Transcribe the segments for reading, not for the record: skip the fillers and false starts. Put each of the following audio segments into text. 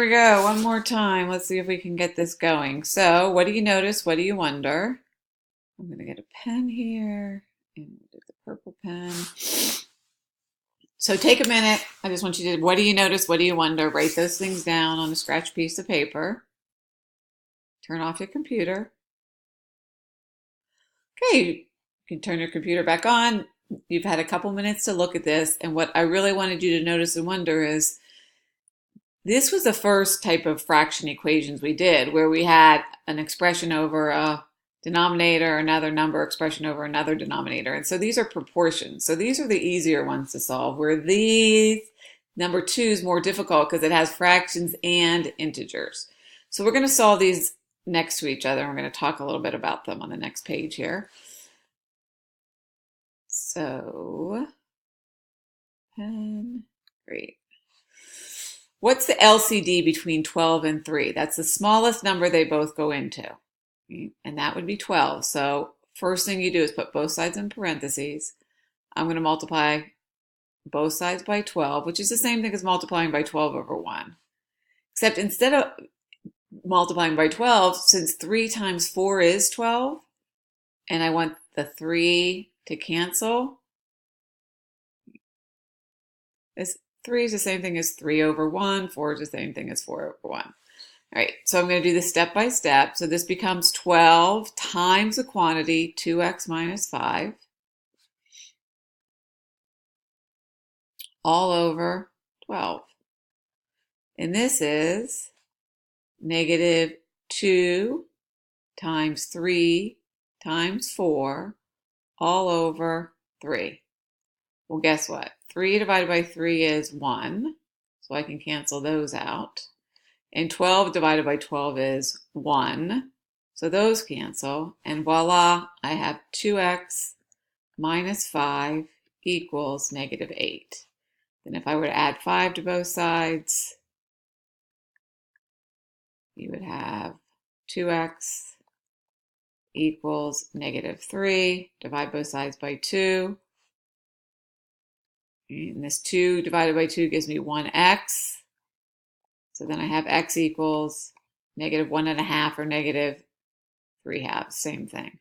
we go. One more time. Let's see if we can get this going. So, what do you notice? What do you wonder? I'm going to get a pen here and do the purple pen. So, take a minute. I just want you to, what do you notice? What do you wonder? Write those things down on a scratch piece of paper. Turn off your computer. Okay, you can turn your computer back on. You've had a couple minutes to look at this. And what I really wanted you to notice and wonder is, this was the first type of fraction equations we did, where we had an expression over a denominator, another number expression over another denominator. And so these are proportions. So these are the easier ones to solve, where these, number 2 is more difficult because it has fractions and integers. So we're going to solve these next to each other. And we're going to talk a little bit about them on the next page here. So, pen, great. What's the LCD between 12 and 3? That's the smallest number they both go into, and that would be 12. So first thing you do is put both sides in parentheses. I'm going to multiply both sides by 12, which is the same thing as multiplying by 12 over 1. Except instead of multiplying by 12, since 3 times 4 is 12, and I want the 3 to cancel, this 3 is the same thing as 3 over 1. 4 is the same thing as 4 over 1. All right, so I'm going to do this step by step. So this becomes 12 times the quantity, 2x minus 5, all over 12. And this is negative 2 times 3 times 4, all over 3. Well, guess what? 3 divided by 3 is 1, so I can cancel those out. And 12 divided by 12 is 1, so those cancel. And voila, I have 2x minus 5 equals negative 8. Then if I were to add 5 to both sides, you would have 2x equals negative 3. Divide both sides by 2. And this 2 divided by 2 gives me 1x. So then I have x equals negative 1.5 or negative 3/2, same thing.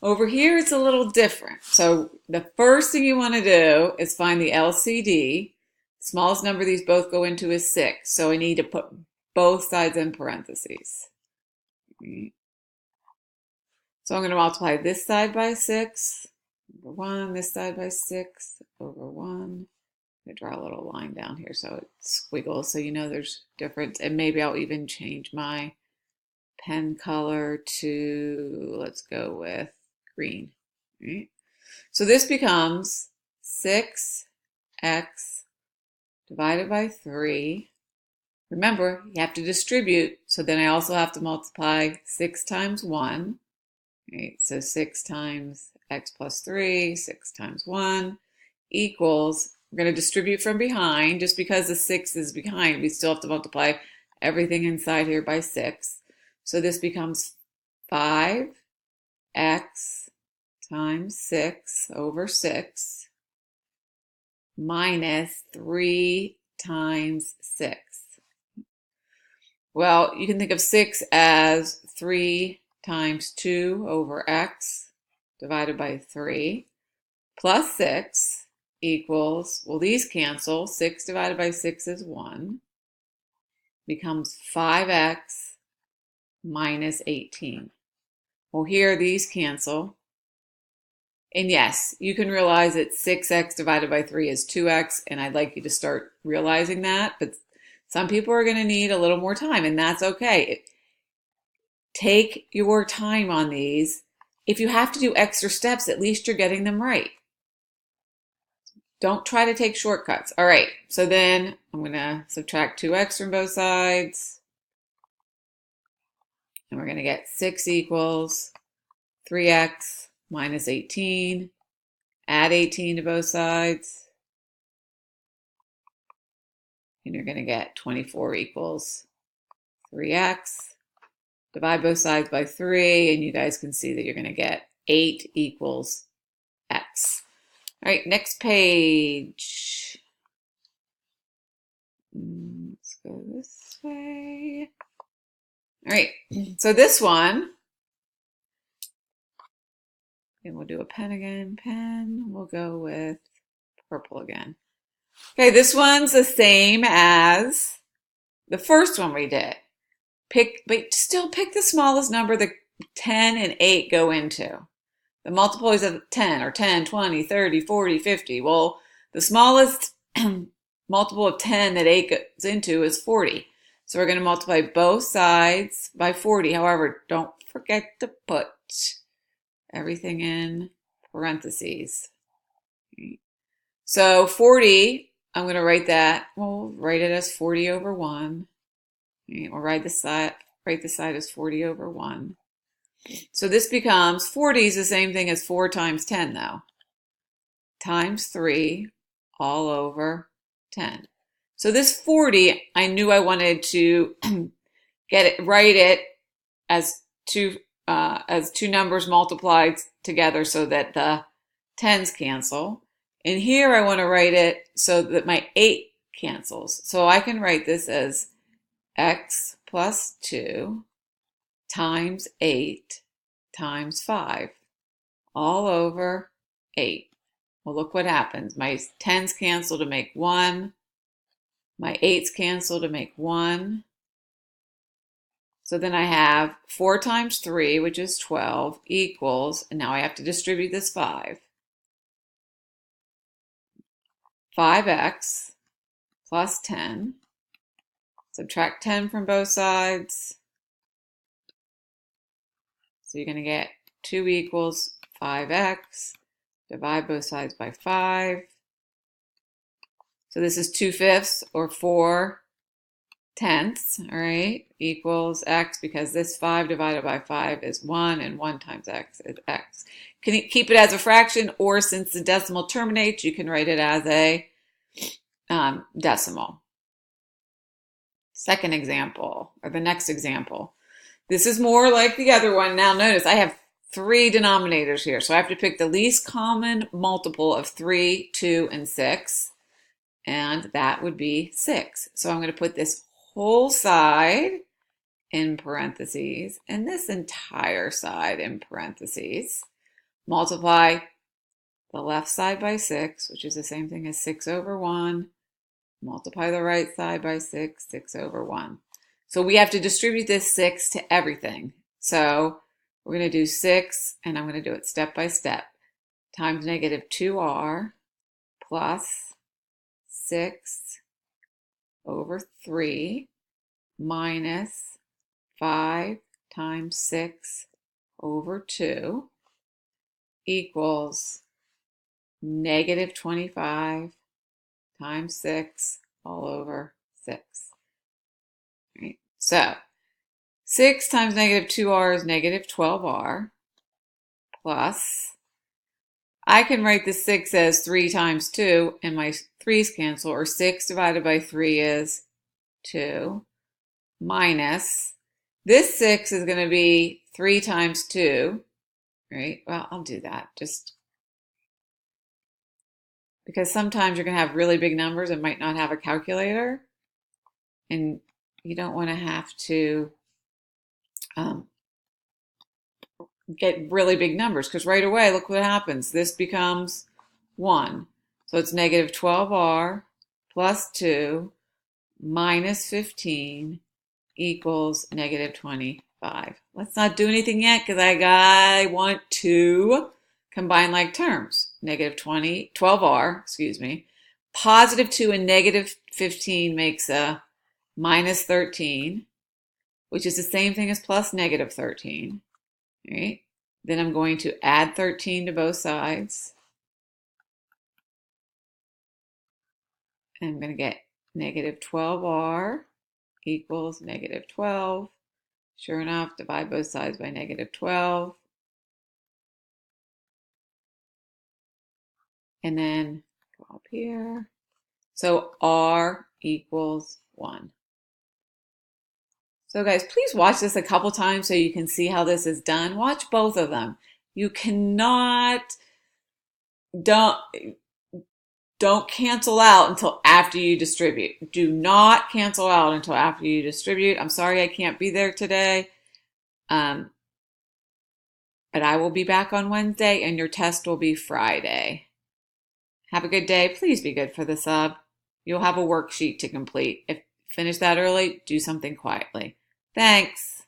Over here, it's a little different. So the first thing you want to do is find the LCD. The smallest number these both go into is 6. So I need to put both sides in parentheses. So I'm going to multiply this side by 6 over 1, this side by 6 over 1. I draw a little line down here so it squiggles so you know there's difference. And maybe I'll even change my pen color to, let's go with green. Right? So this becomes 6x divided by 3. Remember, you have to distribute, so then I also have to multiply 6 times 1. Right? So 6 times x plus 3, 6 times 1 equals, we're going to distribute from behind. Just because the 6 is behind, we still have to multiply everything inside here by 6. So this becomes 5x times 6 over 6 minus 3 times 6. Well, you can think of 6 as 3 times 2 over x divided by 3 plus 6 equals, well, these cancel. 6 divided by 6 is 1. Becomes 5x minus 18. Well, here these cancel. And yes, you can realize that 6x divided by 3 is 2x, and I'd like you to start realizing that, but some people are going to need a little more time, and that's okay. Take your time on these. If you have to do extra steps, at least you're getting them right. Don't try to take shortcuts. All right, so then I'm going to subtract 2x from both sides. And we're going to get 6 equals 3x minus 18. Add 18 to both sides. And you're going to get 24 equals 3x. Divide both sides by 3, and you guys can see that you're going to get 8 equals x. All right, next page. Let's go this way. All right, so this one, and we'll do a pen again. Pen, we'll go with purple again. Okay, this one's the same as the first one we did. But still pick the smallest number that 10 and 8 go into. The multiples of 10 are 10, 20, 30, 40, 50. Well, the smallest multiple of 10 that 8 goes into is 40. So we're going to multiply both sides by 40. However, don't forget to put everything in parentheses. So 40, I'm going to write that. We'll write it as 40 over 1. We'll write the side as 40 over 1. So this becomes, 40 is the same thing as 4 times 10 though. Times 3 all over 10. So this 40, I knew I wanted to write it as two numbers multiplied together so that the 10s cancel. And here I want to write it so that my 8 cancels. So I can write this as x plus 2 times 8 times 5 all over 8. Well, look what happens. My 10s cancel to make 1. My 8s cancel to make 1. So then I have 4 times 3, which is 12, equals, and now I have to distribute this 5x plus 10. Subtract 10 from both sides. So you're going to get 2 equals 5x. Divide both sides by 5. So this is 2/5 or 4/10, all right, equals x, because this 5 divided by 5 is 1, and 1 times x is x. Can you keep it as a fraction, or since the decimal terminates, you can write it as a decimal. Second example, or the next example. This is more like the other one. Now notice I have 3 denominators here, so I have to pick the least common multiple of 3, 2, and 6, and that would be 6. So I'm going to put this whole side in parentheses and this entire side in parentheses. Multiply the left side by 6, which is the same thing as 6 over 1. Multiply the right side by 6, 6 over 1. So we have to distribute this 6 to everything. So we're going to do 6, and I'm going to do it step by step, times negative 2r plus 6 over 3 minus 5 times 6 over 2 equals negative 25 times 6 all over 6. All right. So 6 times negative 2r is negative 12r plus, I can write the 6 as 3 times 2, and my 3's cancel, or 6 divided by 3 is 2, minus, this 6 is going to be 3 times 2, right? Well, I'll do that just because sometimes you're going to have really big numbers and might not have a calculator, and you don't want to have to get really big numbers, because right away, look what happens. This becomes 1. So it's negative 12r plus 2 minus 15 equals negative 25. Let's not do anything yet, because I want to combine like terms. Negative 12r, excuse me. Positive 2 and negative 15 makes a minus 13, which is the same thing as plus negative 13. Right? Then I'm going to add 13 to both sides. And I'm going to get negative 12r equals negative 12. Sure enough, divide both sides by negative 12. And then go up here. So r equals 1. So guys, please watch this a couple times so you can see how this is done. Watch both of them. You cannot, don't cancel out until after you distribute. Do not cancel out until after you distribute. I'm sorry I can't be there today. But I will be back on Wednesday and your test will be Friday. Have a good day. Please be good for the sub. You'll have a worksheet to complete. If finish that early, do something quietly. Thanks.